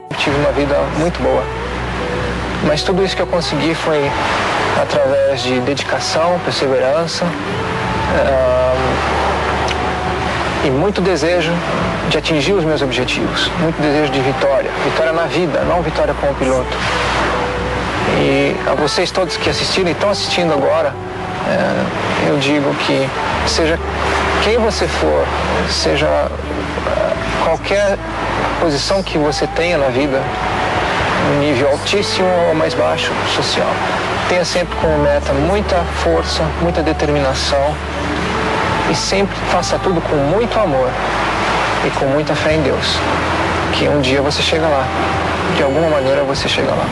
Tive uma vida muito boa, mas tudo isso que eu consegui foi através de dedicação, perseverança e muito desejo de atingir os meus objetivos, muito desejo de vitória na vida, não vitória como piloto. E a vocês todos que assistiram e estão assistindo agora, eu digo que seja quem você for, seja qualquer posição que você tenha na vida, no nível altíssimo ou mais baixo social, tenha sempre como meta muita força, muita determinação e sempre faça tudo com muito amor e com muita fé em Deus, que um dia você chega lá, de alguma maneira você chega lá.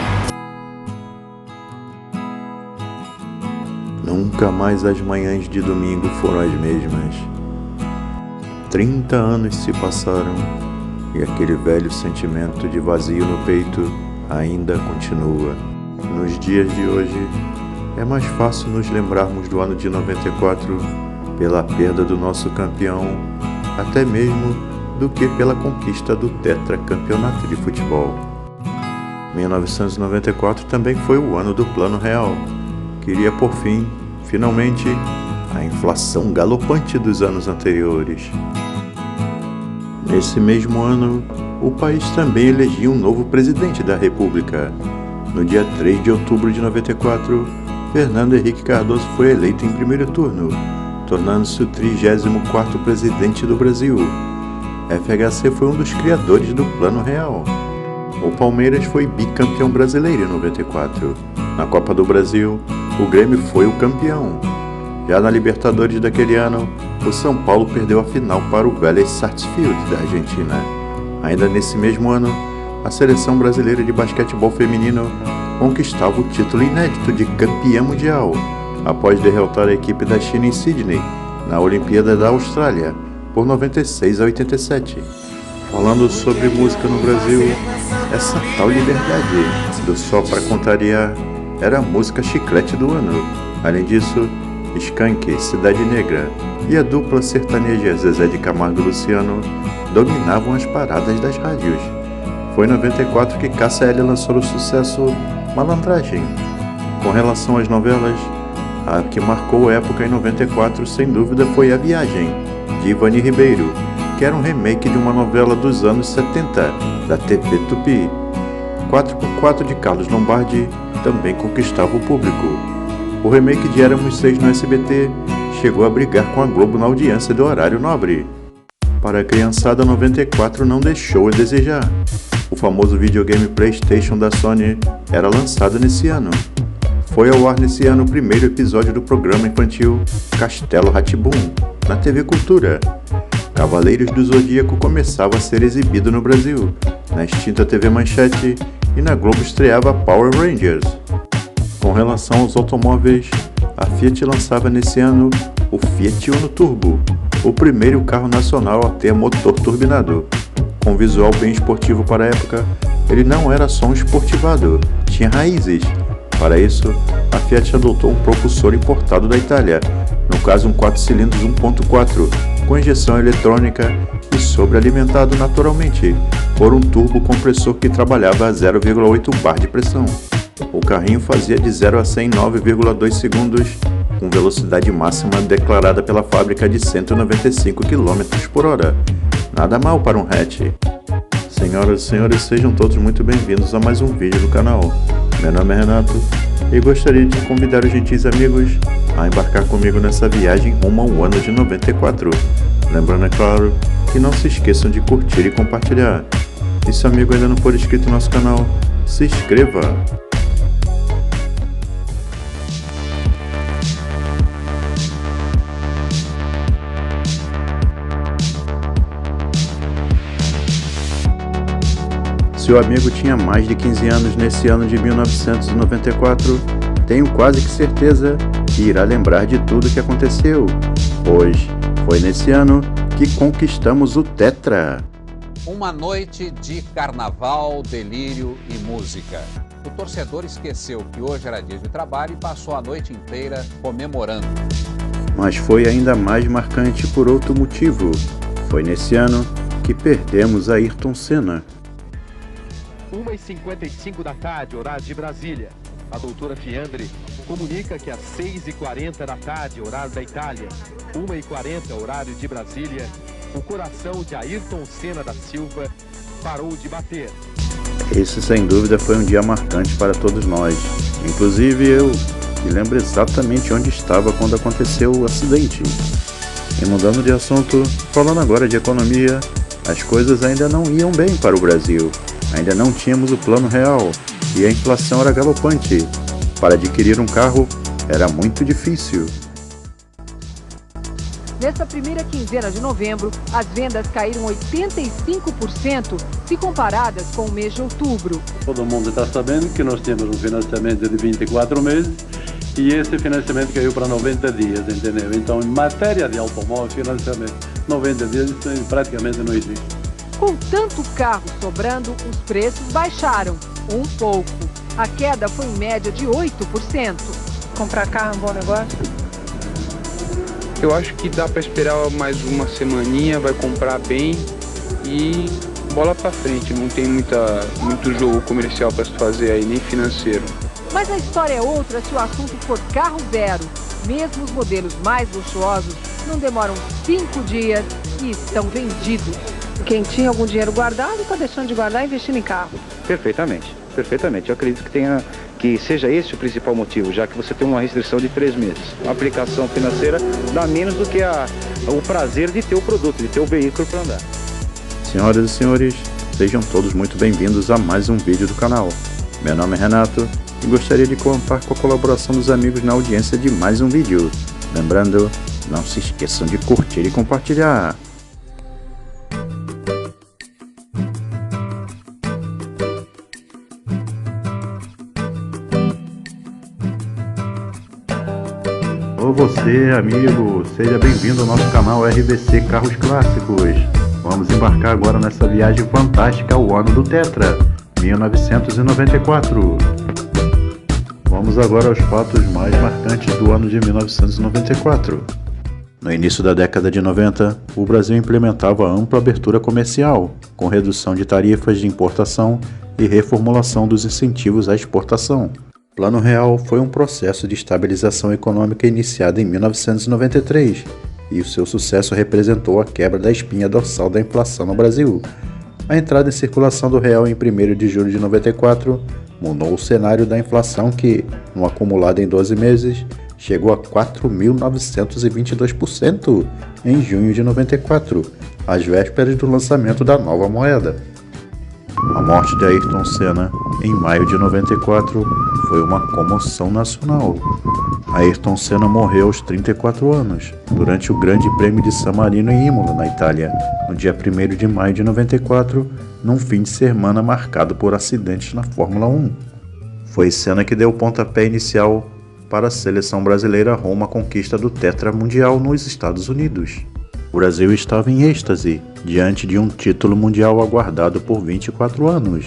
Nunca mais as manhãs de domingo foram as mesmas. 30 anos se passaram e aquele velho sentimento de vazio no peito ainda continua. Nos dias de hoje, é mais fácil nos lembrarmos do ano de 94 pela perda do nosso campeão, até mesmo do que pela conquista do tetracampeonato de futebol. 1994 também foi o ano do Plano Real, que iria por fim, finalmente, à inflação galopante dos anos anteriores. Nesse mesmo ano, o país também elegia um novo presidente da República. No dia 3 de outubro de 94, Fernando Henrique Cardoso foi eleito em primeiro turno, tornando-se o 34º presidente do Brasil. FHC foi um dos criadores do Plano Real. O Palmeiras foi bicampeão brasileiro em 94. Na Copa do Brasil, o Grêmio foi o campeão. Já na Libertadores daquele ano, o São Paulo perdeu a final para o Vélez Sarsfield da Argentina. Ainda nesse mesmo ano, a seleção brasileira de basquetebol feminino conquistava o título inédito de campeã mundial, após derrotar a equipe da China em Sydney, na Olimpíada da Austrália, por 96 a 87. Falando sobre música no Brasil, essa tal liberdade do Só Pra Contrariar era a música chiclete do ano. Além disso, Skank, Cidade Negra e a dupla sertaneja Zezé de Camargo e Luciano dominavam as paradas das rádios. Foi em 94 que Cássia Eller lançou o sucesso Malandragem. Com relação às novelas, a que marcou a época em 94 sem dúvida foi A Viagem, de Ivani Ribeiro, que era um remake de uma novela dos anos 70, da TV Tupi. 4x4 de Carlos Lombardi também conquistava o público. O remake de Éramos Seis no SBT chegou a brigar com a Globo na audiência do horário nobre. Para a criançada, 94 não deixou a desejar. O famoso videogame PlayStation da Sony era lançado nesse ano. Foi ao ar nesse ano o primeiro episódio do programa infantil Castelo Rá-Tim-Bum, na TV Cultura. Cavaleiros do Zodíaco começava a ser exibido no Brasil, na extinta TV Manchete, e na Globo estreava Power Rangers. Com relação aos automóveis, a Fiat lançava nesse ano o Fiat Uno Turbo, o primeiro carro nacional a ter motor turbinado. Com visual bem esportivo para a época, ele não era só um esportivado, tinha raízes. Para isso, a Fiat adotou um propulsor importado da Itália, no caso um 4 cilindros 1.4, com injeção eletrônica e sobrealimentado naturalmente por um turbo compressor que trabalhava a 0,8 bar de pressão. O carrinho fazia de 0 a 100 em 9,2 segundos, com velocidade máxima declarada pela fábrica de 195 km por hora. Nada mal para um hatch. Senhoras e senhores, sejam todos muito bem-vindos a mais um vídeo do canal. Meu nome é Renato e gostaria de convidar os gentis amigos a embarcar comigo nessa viagem rumo ao ano de 94. Lembrando, é claro, que não se esqueçam de curtir e compartilhar. E se o amigo ainda não for inscrito no nosso canal, se inscreva! Se o amigo tinha mais de 15 anos nesse ano de 1994, tenho quase que certeza que irá lembrar de tudo que aconteceu, pois foi nesse ano que conquistamos o Tetra. Uma noite de carnaval, delírio e música. O torcedor esqueceu que hoje era dia de trabalho e passou a noite inteira comemorando. Mas foi ainda mais marcante por outro motivo. Foi nesse ano que perdemos Ayrton Senna. 1h55 da tarde, horário de Brasília. A doutora Fiandre comunica que às 6h40 da tarde, horário da Itália, 1h40, horário de Brasília, o coração de Ayrton Senna da Silva parou de bater. Esse, sem dúvida, foi um dia marcante para todos nós, inclusive eu, que lembro exatamente onde estava quando aconteceu o acidente. E mudando de assunto, falando agora de economia, as coisas ainda não iam bem para o Brasil. Ainda não tínhamos o plano real e a inflação era galopante. Para adquirir um carro era muito difícil. Nesta primeira quinzena de novembro, as vendas caíram 85% se comparadas com o mês de outubro. Todo mundo está sabendo que nós temos um financiamento de 24 meses e esse financiamento caiu para 90 dias, entendeu? Então, em matéria de automóvel, financiamento 90 dias praticamente não existe. Com tanto carro sobrando, os preços baixaram um pouco. A queda foi em média de 8%. Comprar carro é um bom negócio? Eu acho que dá para esperar mais uma semaninha, vai comprar bem e bola para frente. Não tem muito jogo comercial para se fazer aí, nem financeiro. Mas a história é outra se o assunto for carro zero. Mesmo os modelos mais luxuosos não demoram 5 dias e estão vendidos. Quem tinha algum dinheiro guardado está deixando de guardar e investindo em carro. Perfeitamente. Eu acredito que seja esse o principal motivo, já que você tem uma restrição de 3 meses. A aplicação financeira dá menos do que o prazer de ter o produto, de ter o veículo para andar. Senhoras e senhores, sejam todos muito bem-vindos a mais um vídeo do canal. Meu nome é Renato e gostaria de contar com a colaboração dos amigos na audiência de mais um vídeo. Lembrando, não se esqueçam de curtir e compartilhar. Ô você, amigo, seja bem-vindo ao nosso canal RBC Carros Clássicos. Vamos embarcar agora nessa viagem fantástica ao ano do Tetra, 1994. Vamos agora aos fatos mais marcantes do ano de 1994. No início da década de 90, o Brasil implementava ampla abertura comercial, com redução de tarifas de importação e reformulação dos incentivos à exportação. Plano Real foi um processo de estabilização econômica iniciado em 1993, e o seu sucesso representou a quebra da espinha dorsal da inflação no Brasil. A entrada em circulação do real em 1º de julho de 94 mudou o cenário da inflação que, no acumulado em 12 meses, chegou a 4.922% em junho de 94, às vésperas do lançamento da nova moeda. A morte de Ayrton Senna, em maio de 94, foi uma comoção nacional. Ayrton Senna morreu aos 34 anos, durante o Grande Prêmio de San Marino em Imola, na Itália, no dia 1º de maio de 94, num fim de semana marcado por acidentes na Fórmula 1. Foi Senna que deu o pontapé inicial para a seleção brasileira rumo à conquista do Tetra Mundial nos Estados Unidos. O Brasil estava em êxtase, diante de um título mundial aguardado por 24 anos.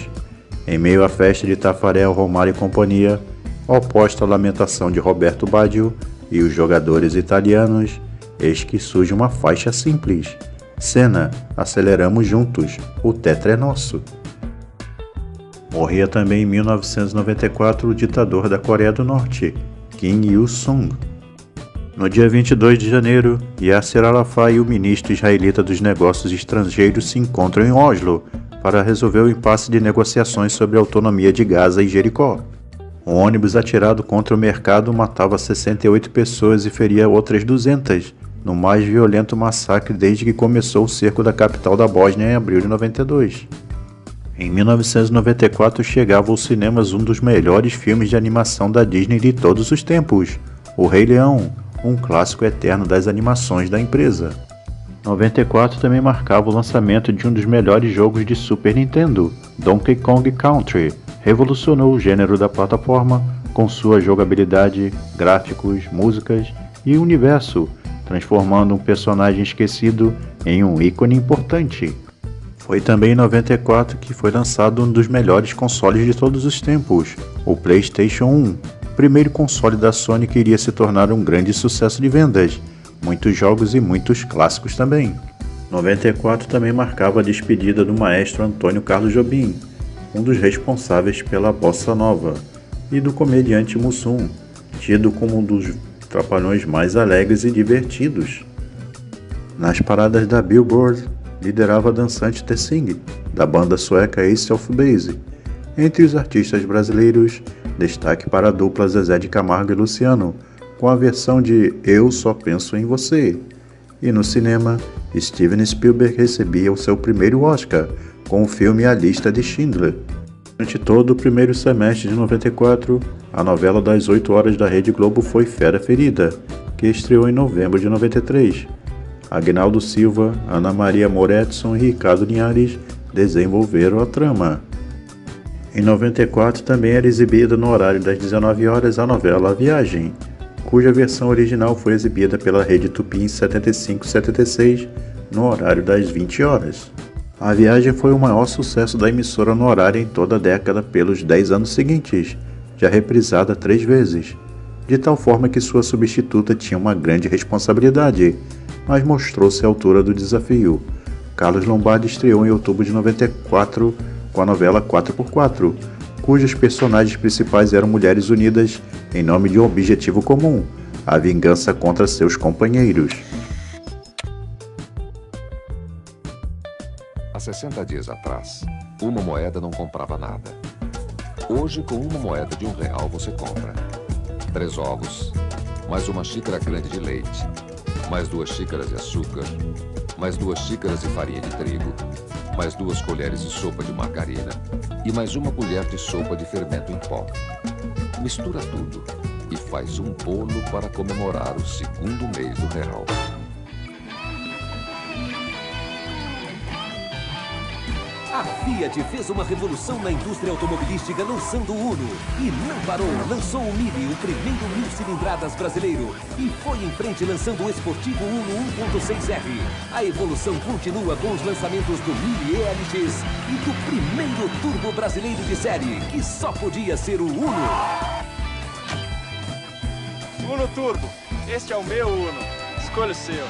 Em meio à festa de Tafarel, Romário e companhia, oposta à lamentação de Roberto Baggio e os jogadores italianos, eis que surge uma faixa simples: Senna, aceleramos juntos, o Tetra é nosso. Morria também em 1994 o ditador da Coreia do Norte, Kim Il-sung. No dia 22 de janeiro, Yasser Arafat e o ministro israelita dos Negócios Estrangeiros se encontram em Oslo para resolver o impasse de negociações sobre a autonomia de Gaza e Jericó. Um ônibus atirado contra o mercado matava 68 pessoas e feria outras 200, no mais violento massacre desde que começou o cerco da capital da Bósnia em abril de 92. Em 1994 chegava aos cinemas um dos melhores filmes de animação da Disney de todos os tempos, O Rei Leão, um clássico eterno das animações da empresa. 94 também marcava o lançamento de um dos melhores jogos de Super Nintendo, Donkey Kong Country. Revolucionou o gênero da plataforma com sua jogabilidade, gráficos, músicas e universo, transformando um personagem esquecido em um ícone importante. Foi também em 94 que foi lançado um dos melhores consoles de todos os tempos, o PlayStation 1, primeiro console da Sony que iria se tornar um grande sucesso de vendas, muitos jogos e muitos clássicos também. 94 também marcava a despedida do maestro Antônio Carlos Jobim, um dos responsáveis pela bossa nova, e do comediante Mussum, tido como um dos trapalhões mais alegres e divertidos. Nas paradas da Billboard, liderava a dançante Tessing, da banda sueca Ace of Base. Entre os artistas brasileiros, destaque para a dupla Zezé de Camargo e Luciano, com a versão de Eu Só Penso em Você. E no cinema, Steven Spielberg recebia o seu primeiro Oscar, com o filme A Lista de Schindler. Durante todo o primeiro semestre de 94, a novela das 8 horas da Rede Globo foi Fera Ferida, que estreou em novembro de 93. Agnaldo Silva, Ana Maria Moretson e Ricardo Linhares desenvolveram a trama. Em 94 também era exibida no horário das 19 horas a novela A Viagem, cuja versão original foi exibida pela Rede Tupi em 75 e 76, no horário das 20 horas. A Viagem foi o maior sucesso da emissora no horário em toda a década pelos 10 anos seguintes, já reprisada 3 vezes, de tal forma que sua substituta tinha uma grande responsabilidade, mas mostrou-se à altura do desafio. Carlos Lombardi estreou em outubro de 94 com a novela 4x4, cujos personagens principais eram mulheres unidas em nome de um objetivo comum, a vingança contra seus companheiros. Há 60 dias atrás, uma moeda não comprava nada. Hoje, com uma moeda de R$1 você compra 3 ovos, mais uma xícara grande de leite, mais 2 xícaras de açúcar, mais 2 xícaras de farinha de trigo, mais 2 colheres de sopa de margarina e mais 1 colher de sopa de fermento em pó. Mistura tudo e faz um bolo para comemorar o 2º mês do real. A Fiat fez uma revolução na indústria automobilística lançando o Uno. E não parou, lançou o Mille, o primeiro 1000 cilindradas brasileiro. E foi em frente lançando o esportivo Uno 1.6R. A evolução continua com os lançamentos do Mille ELX e do primeiro turbo brasileiro de série, que só podia ser o Uno. Uno Turbo, este é o meu Uno. Escolha o seu.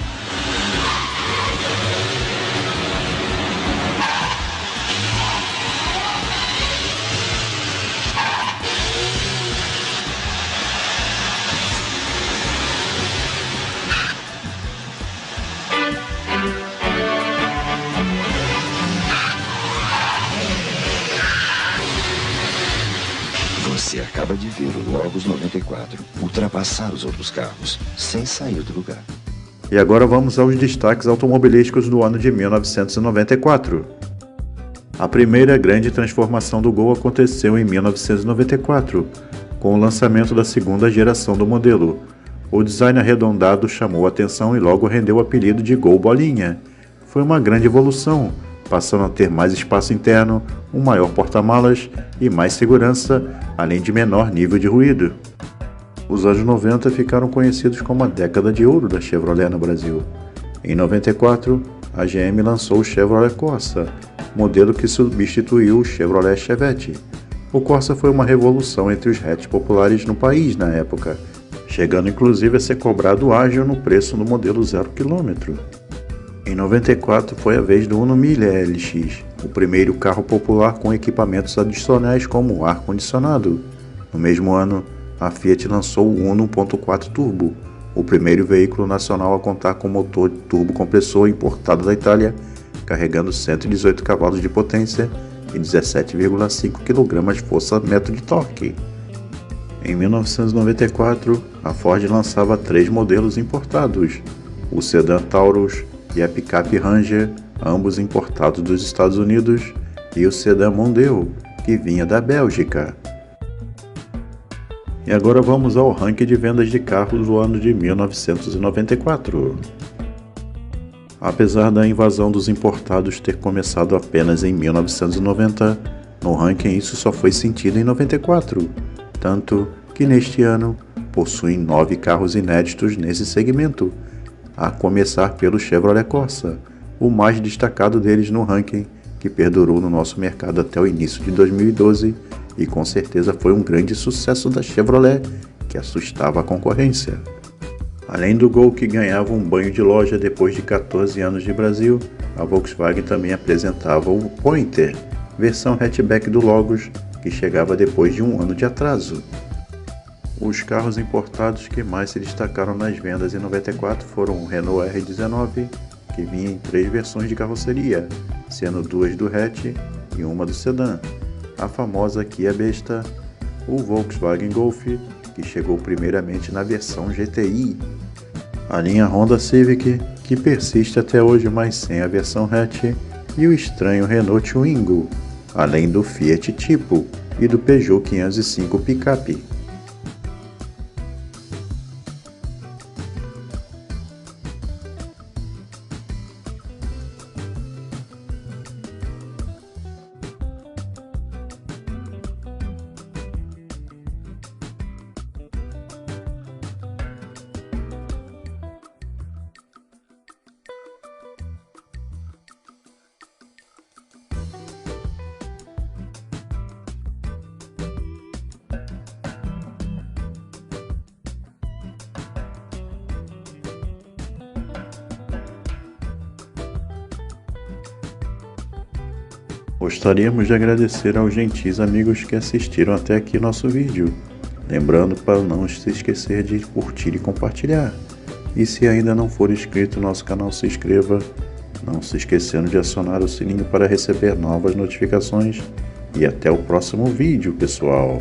Você acaba de ver o Logos 94 ultrapassar os outros carros, sem sair do lugar. E agora vamos aos destaques automobilísticos do ano de 1994. A primeira grande transformação do Gol aconteceu em 1994, com o lançamento da segunda geração do modelo. O design arredondado chamou a atenção e logo rendeu o apelido de Gol Bolinha. Foi uma grande evolução, passando a ter mais espaço interno, um maior porta-malas e mais segurança, além de menor nível de ruído. Os anos 90 ficaram conhecidos como a década de ouro da Chevrolet no Brasil. Em 94, a GM lançou o Chevrolet Corsa, modelo que substituiu o Chevrolet Chevette. O Corsa foi uma revolução entre os hatches populares no país na época, chegando inclusive a ser cobrado ágil no preço do modelo 0 km. Em 94 foi a vez do Uno Mille ELX, o primeiro carro popular com equipamentos adicionais como ar-condicionado. No mesmo ano, a Fiat lançou o Uno 1.4 Turbo, o primeiro veículo nacional a contar com motor turbocompressor importado da Itália, carregando 118 cavalos de potência e 17,5 kgfm de torque. Em 1994, a Ford lançava 3 modelos importados, o sedã Taurus e a picape Ranger, ambos importados dos Estados Unidos, e o sedã Mondeo, que vinha da Bélgica. E agora vamos ao ranking de vendas de carros do ano de 1994. Apesar da invasão dos importados ter começado apenas em 1990, no ranking isso só foi sentido em 94, tanto que neste ano possuem 9 carros inéditos nesse segmento, a começar pelo Chevrolet Corsa, o mais destacado deles no ranking, que perdurou no nosso mercado até o início de 2012 e com certeza foi um grande sucesso da Chevrolet, que assustava a concorrência. Além do Gol, que ganhava um banho de loja depois de 14 anos de Brasil, a Volkswagen também apresentava o Pointer, versão hatchback do Logos, que chegava depois de um ano de atraso. Os carros importados que mais se destacaram nas vendas em 94 foram o Renault R19, que vinha em 3 versões de carroceria, sendo 2 do hatch e uma do sedã, a famosa Kia Besta, o Volkswagen Golf, que chegou primeiramente na versão GTI, a linha Honda Civic, que persiste até hoje, mas sem a versão hatch, e o estranho Renault Twingo, além do Fiat Tipo e do Peugeot 505 Picape. Gostaríamos de agradecer aos gentis amigos que assistiram até aqui nosso vídeo. Lembrando para não se esquecer de curtir e compartilhar. E se ainda não for inscrito no nosso canal, se inscreva. Não se esquecendo de acionar o sininho para receber novas notificações. E até o próximo vídeo, pessoal!